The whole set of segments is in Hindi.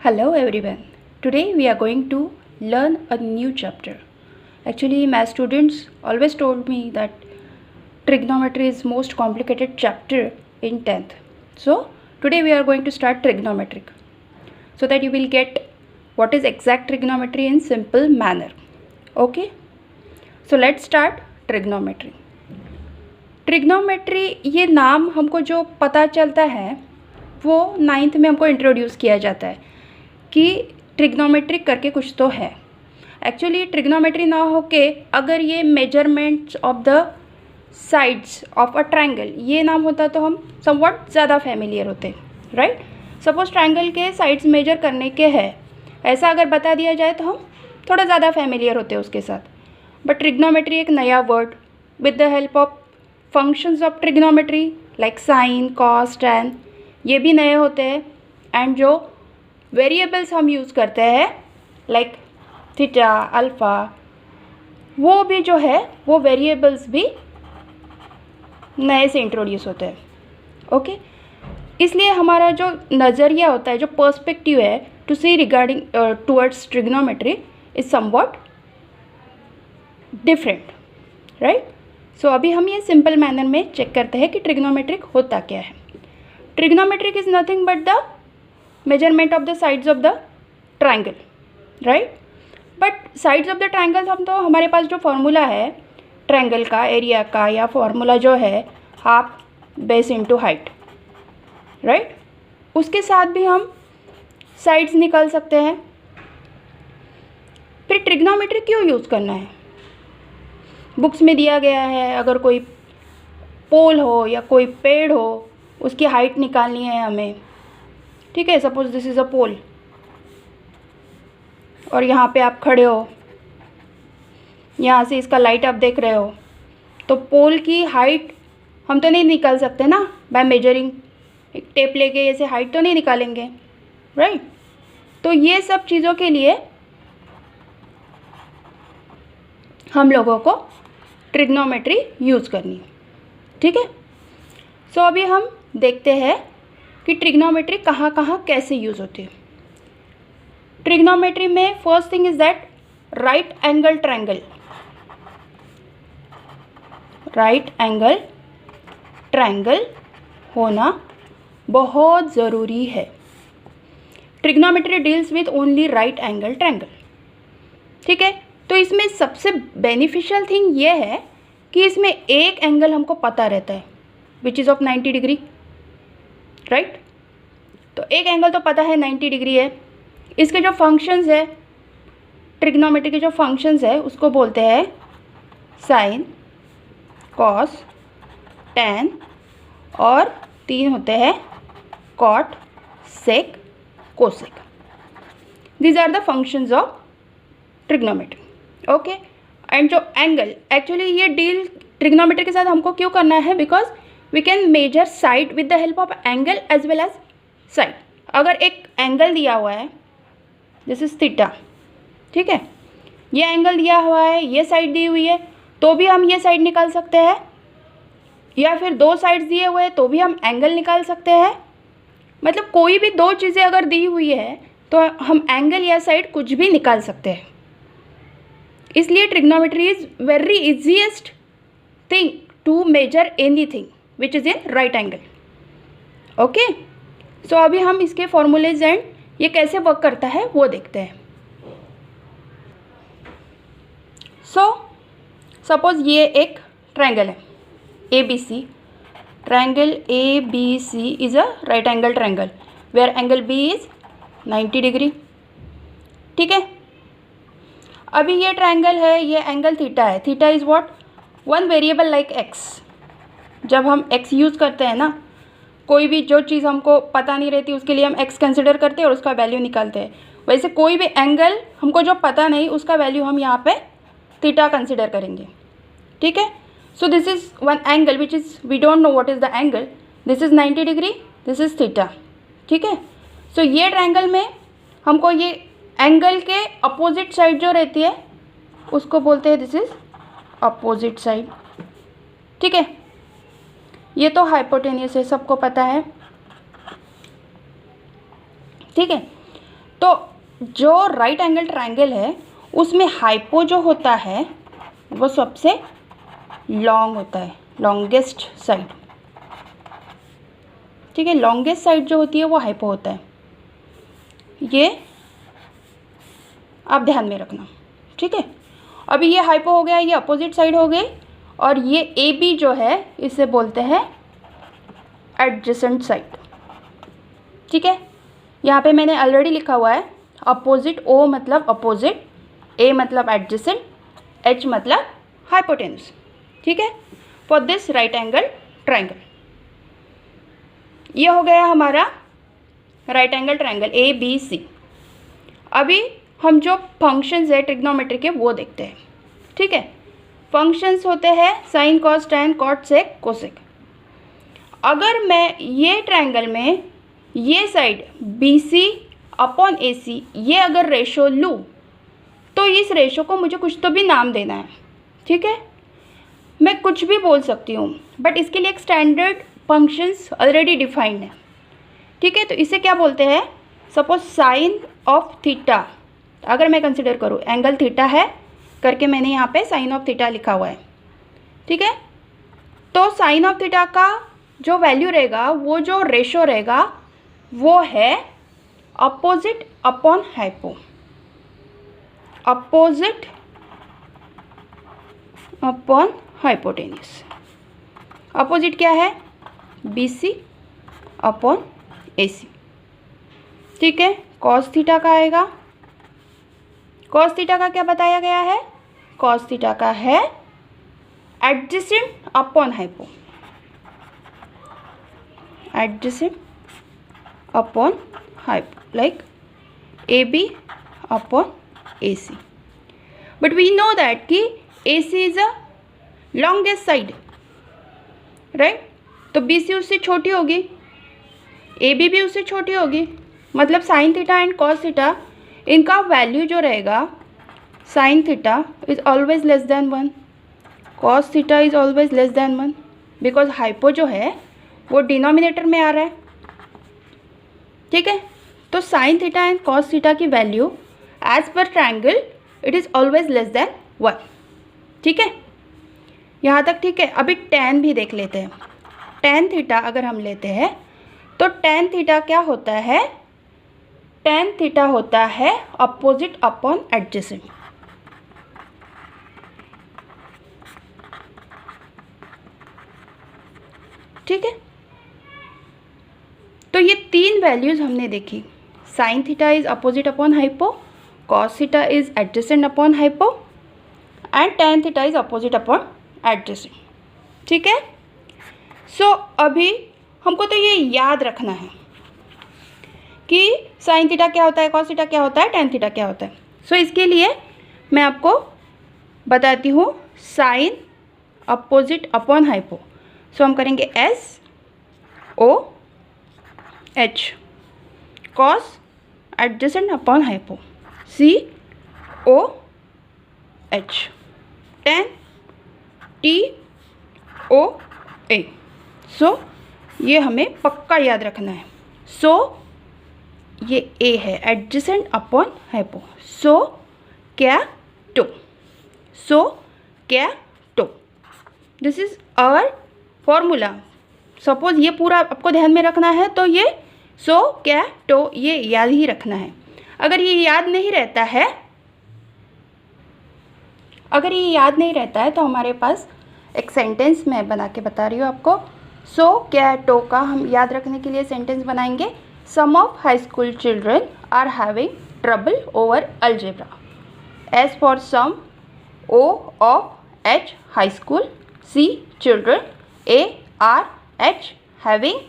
Hello everyone. Today we are going to learn a new chapter. Actually, my students always told me that trigonometry is most complicated chapter in 10th. So, today we are going to start trigonometric so that you will get what is exact trigonometry in simple manner. Okay? So, let's start trigonometry. Trigonometry ये नाम हमको जो पता चलता है वो 9th में हमको इंट्रोड्यूस किया जाता है कि ट्रिग्नोमेट्रिक करके कुछ तो है. एक्चुअली ट्रिग्नोमेट्री ना हो के अगर ये measurements of the sides of a triangle ये नाम होता तो हम समवट ज़्यादा फैमिलियर होते, राइट. सपोज ट्रायंगल के साइड्स मेजर करने के हैं ऐसा अगर बता दिया जाए तो हम थोड़ा ज़्यादा फैमिलियर होते उसके साथ. बट ट्रिग्नोमेट्री एक नया word with the help of functions of trigonometry like sine cos tan ये भी नए होते हैं. एंड जो वेरिएबल्स हम यूज़ करते हैं लाइक थीटा अल्फ़ा वो भी जो है वो वेरिएबल्स भी नए से इंट्रोड्यूस होते हैं. ओके इसलिए हमारा जो नज़रिया होता है जो पर्सपेक्टिव है to see regarding towards trigonometry is somewhat different, right. So अभी हम ये सिंपल मैनर में चेक करते हैं कि ट्रिग्नोमेट्रिक होता क्या है. Trigonometric is nothing but the measurement of the sides of the triangle, right. But sides of the triangle हम तो हमारे पास जो फार्मूला है ट्रायंगल का एरिया का या फार्मूला जो है half base into height, right. उसके साथ भी हम साइड्स निकाल सकते हैं. फिर ट्रिग्नोमेट्री क्यों यूज़ करना है. बुक्स में दिया गया है अगर कोई पोल हो या कोई पेड़ हो उसकी हाइट निकालनी है हमें, ठीक है. सपोज दिस इज़ अ पोल और यहाँ पे आप खड़े हो, यहाँ से इसका लाइट आप देख रहे हो तो पोल की हाइट हम तो नहीं निकाल सकते ना बाय मेजरिंग. एक टेप लेके ऐसे हाइट तो नहीं निकालेंगे, राइट. तो ये सब चीज़ों के लिए हम लोगों को ट्रिग्नोमेट्री यूज़ करनी, ठीक है. सो अभी हम देखते हैं कि ट्रिग्नोमेट्री कहाँ कहाँ कैसे यूज़ होती है. ट्रिग्नोमेट्री में first thing is that right angle triangle. Right angle triangle होना बहुत ज़रूरी है. Trigonometry deals with only right angle triangle, ठीक है. तो इसमें सबसे बेनिफिशियल थिंग ये है कि इसमें एक एंगल हमको पता रहता है which is of 90 degree, right. तो एक एंगल तो पता है 90 डिग्री है. इसके जो फंक्शंस है ट्रिग्नोमेट्री के जो फंक्शंस है उसको बोलते हैं साइन कॉस टैन और 3 होते हैं cot sec cosec. These are the functions of trigonometry, okay. And जो एंगल एक्चुअली ये डील ट्रिग्नोमेट्री के साथ हमको क्यों करना है because we can measure side with the help of angle as well as side. अगर एक एंगल दिया हुआ है दिस इज थीटा, ठीक है. ये एंगल दिया हुआ है ये साइड दी हुई है तो भी हम ये साइड निकाल सकते हैं या फिर दो साइड्स दिए हुए हैं तो भी हम एंगल निकाल सकते हैं. मतलब कोई भी दो चीज़ें अगर दी हुई है तो हम एंगल या साइड कुछ भी निकाल सकते हैं. इसलिए trigonometry is very easiest thing to measure anything which is in right angle, okay. So अभी हम इसके फॉर्मूलेज एंड ये कैसे वर्क करता है वो देखते हैं. सो सपोज ये एक ट्रायंगल है A B C. Triangle A B C is a right angle triangle where angle B is 90 degree, ठीक है. अभी ये ट्रायंगल है ये एंगल थीटा है. Theta is what one variable like X. जब हम एक्स यूज़ करते हैं ना कोई भी जो चीज़ हमको पता नहीं रहती उसके लिए हम एक्स कंसिडर करते हैं और उसका वैल्यू निकालते हैं. वैसे कोई भी एंगल हमको जो पता नहीं उसका वैल्यू हम यहाँ पे थीटा कंसिडर करेंगे, ठीक है. So this is one angle which is we don't know what is the angle. This is 90 degree this is theta, ठीक है. सो ये ट्रायंगल में हमको ये एंगल के अपोजिट साइड जो रहती है उसको बोलते हैं दिस इज़ अपोजिट साइड, ठीक है. ये तो हाइपोटेन्यूस है सबको पता है, ठीक है. तो जो राइट एंगल ट्रायंगल है उसमें हाइपो जो होता है वो सबसे लॉन्ग होता है, लॉन्गेस्ट साइड। ठीक है, लॉन्गेस्ट साइड जो होती है वो हाइपो होता है, ये आप ध्यान में रखना। ठीक है, अभी ये हाइपो हो गया, ये अपोजिट साइड हो गई, और ये ए बी जो है इसे बोलते हैं एडजेसेंट साइड। ठीक है, यहाँ पे मैंने ऑलरेडी लिखा हुआ है अपोजिट, ओ मतलब अपोजिट, ए मतलब एडजेसेंट, एच मतलब हाइपोटेन्यूस। ठीक है, for this right angle triangle. ये हो गया हमारा right angle triangle A B C. अभी हम जो फंक्शंस है ट्रिग्नोमेट्री के वो देखते हैं। ठीक है, फंक्शंस होते हैं sign, cos, tan, cot, sec, cosec. अगर मैं ये ट्रायंगल में ये side B C upon A सी ये अगर रेशो लूँ तो इस रेशो को मुझे कुछ तो भी नाम देना है। ठीक है, मैं कुछ भी बोल सकती हूँ, बट इसके लिए एक स्टैंडर्ड फंक्शंस ऑलरेडी डिफाइंड है। ठीक है, तो इसे क्या बोलते हैं, सपोज साइन ऑफ थीटा अगर मैं कंसिडर करूँ, एंगल थीटा है करके मैंने यहाँ पे साइन ऑफ थीटा लिखा हुआ है। ठीक है, तो साइन ऑफ थीटा का जो वैल्यू रहेगा, वो जो रेशो रहेगा वो है opposite upon hypo, opposite upon hypotenuse. Opposite क्या है, बी सी अपॉन ए सी। ठीक है, कॉस थीटा का आएगा, कॉस थीटा का क्या बताया गया है, कॉस थीटा का है adjacent upon hypo, adjacent upon hypo, like A B upon A C. But we know that कि A C is a longest side, right. तो बी सी उससे छोटी होगी, ए बी भी उससे छोटी होगी, मतलब sign theta and cos theta इनका वैल्यू जो रहेगा, sine theta is always less than 1, cos theta is always less than 1, because hypo जो है वो डिनोमिनेटर में आ रहा है। ठीक है, तो sine theta and cos theta की value as per triangle it is always less than 1। ठीक है, यहाँ तक ठीक है। अभी टैन भी देख लेते हैं। टैन थीटा अगर हम लेते हैं तो टैन थीटा क्या होता है, टैन थीटा होता है अपोजिट अपॉन एडजेसेंट। ठीक है, तो ये तीन वैल्यूज हमने देखी, sine theta is opposite upon hypo, cos theta is adjacent upon hypo and tan theta is opposite upon adjacent. ठीक है, सो अभी हमको तो ये याद रखना है कि साइन थीटा क्या होता है, कॉस थीटा क्या होता है, टैन थीटा क्या होता है। सो इसके लिए मैं आपको बताती हूँ sine opposite upon hypo. So हम करेंगे S O H, cos adjacent upon hypo, C O H, tan T O A. So ये हमें पक्का याद रखना है। सो ये ए है एडजेसेंट अपॉन हाइपो, सो क्या टो, सो क्या टो, this is our formula. Suppose ये पूरा आपको ध्यान में रखना है तो ये सो क्या टो ये याद ही रखना है। अगर ये याद नहीं रहता है, अगर ये याद नहीं रहता है तो हमारे पास एक सेंटेंस मैं बना के बता रही हूँ आपको। सो क्या टो का हम याद रखने के लिए सेंटेंस बनाएंगे, some of high school children are having trouble over algebra, S for some, O of H high school, C children, A are H having,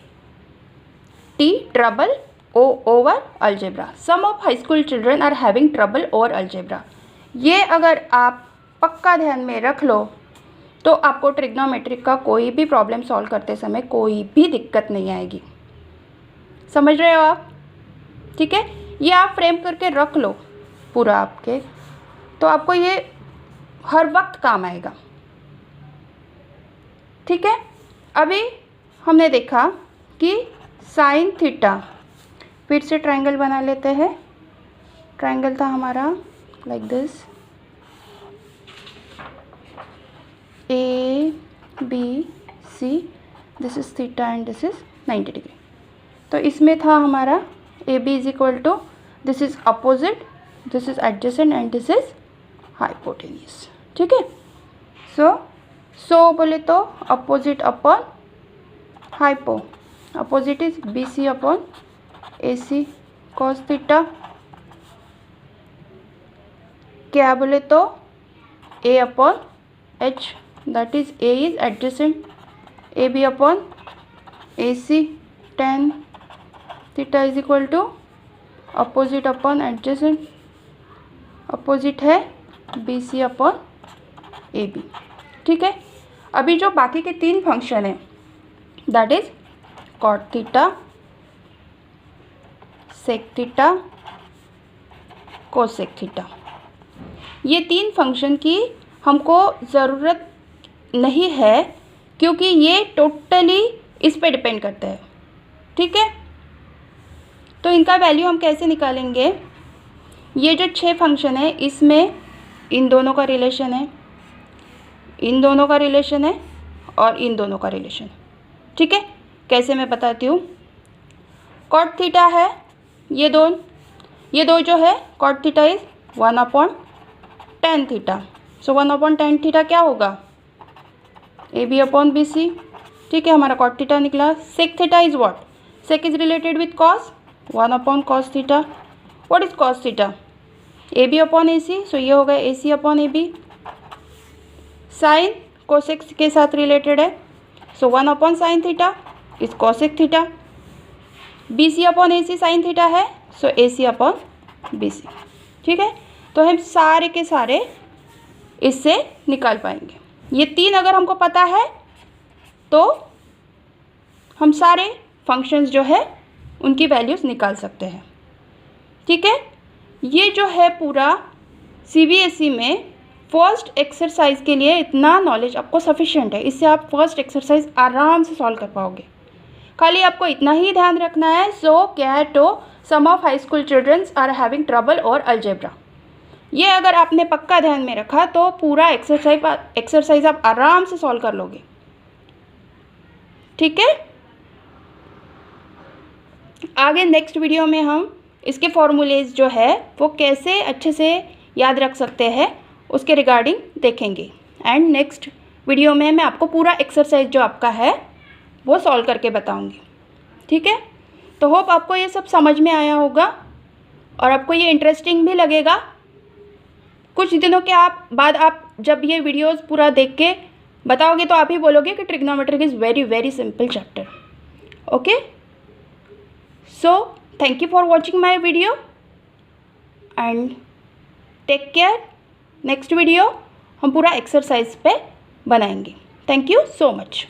T trouble, O over algebra. Some of high school children are having trouble over algebra. ये अगर आप पक्का ध्यान में रख लो तो आपको ट्रिग्नोमेट्रिक का कोई भी प्रॉब्लम सॉल्व करते समय कोई भी दिक्कत नहीं आएगी। समझ रहे हो आप? ठीक है, ये आप फ्रेम करके रख लो पूरा आपके, तो आपको ये हर वक्त काम आएगा। ठीक है, अभी हमने देखा कि साइन थीटा, फिर से ट्रायंगल बना लेते हैं, ट्राइंगल था हमारा like this, A B C, this is theta and this is 90 degree. तो इसमें था हमारा A B is equal to, this is opposite, this is adjacent and this is hypotenuse. ठीक है, सो बोले तो opposite upon hypo, opposite is B C upon A C cos theta. क्या बोले तो A upon H, that is A is adjacent, A B upon A C tan theta is equal to opposite upon adjacent, opposite है B C upon A B. ठीक है, अभी जो बाकी के तीन फंक्शन हैं that is cot theta, sec theta, cosec theta, ये तीन फंक्शन की हमको ज़रूरत नहीं है क्योंकि ये टोटली इस पे डिपेंड करता है। ठीक है, तो इनका वैल्यू हम कैसे निकालेंगे? ये जो 6 फंक्शन है इसमें इन दोनों का रिलेशन है, इन दोनों का रिलेशन है और इन दोनों का रिलेशन। ठीक है, कैसे मैं बताती हूँ। कॉट थीटा है ये दो जो है cot theta is 1/tan theta, so 1/tan theta क्या होगा? A B upon B C. ठीक है, हमारा कॉट थीटा निकला। Sec theta is what? Sec is related with cos, 1/cos theta. What is cos theta? A B upon A C, so ये हो गया A C upon A B. Sine cosec के साथ रिलेटेड है, so 1/sin theta is cosec theta. B C upon A C sine theta है, सो ए सी अपॉन बी सी। ठीक है, तो हम सारे के सारे इससे निकाल पाएंगे। ये तीन अगर हमको पता है तो हम सारे फंक्शंस जो है उनकी वैल्यूज़ निकाल सकते हैं। ठीक है, ये जो है पूरा CBSE में फर्स्ट एक्सरसाइज के लिए इतना नॉलेज आपको सफिशिएंट है। इससे आप फर्स्ट एक्सरसाइज आराम से सॉल्व कर पाओगे। खाली आपको इतना ही ध्यान रखना है, सो कैटो some of high school childrens are having trouble और अलजेब्रा। ये अगर आपने पक्का ध्यान में रखा तो पूरा एक्सरसाइज आप आराम से सॉल्व कर लोगे। ठीक है, आगे नेक्स्ट वीडियो में हम इसके फॉर्मूलेज जो है वो कैसे अच्छे से याद रख सकते हैं उसके रिगार्डिंग देखेंगे। एंड नेक्स्ट वीडियो में मैं आपको पूरा एक्सरसाइज जो आपका है वो सॉल्व करके बताऊंगी। ठीक है, तो होप आपको ये सब समझ में आया होगा और आपको ये इंटरेस्टिंग भी लगेगा। कुछ दिनों के बाद आप जब ये वीडियोस पूरा देख के बताओगे तो आप ही बोलोगे कि trigonometry is very very simple chapter. Okay, so thank you for watching my video and take care. Next video हम पूरा एक्सरसाइज पे बनाएंगे। Thank you so much.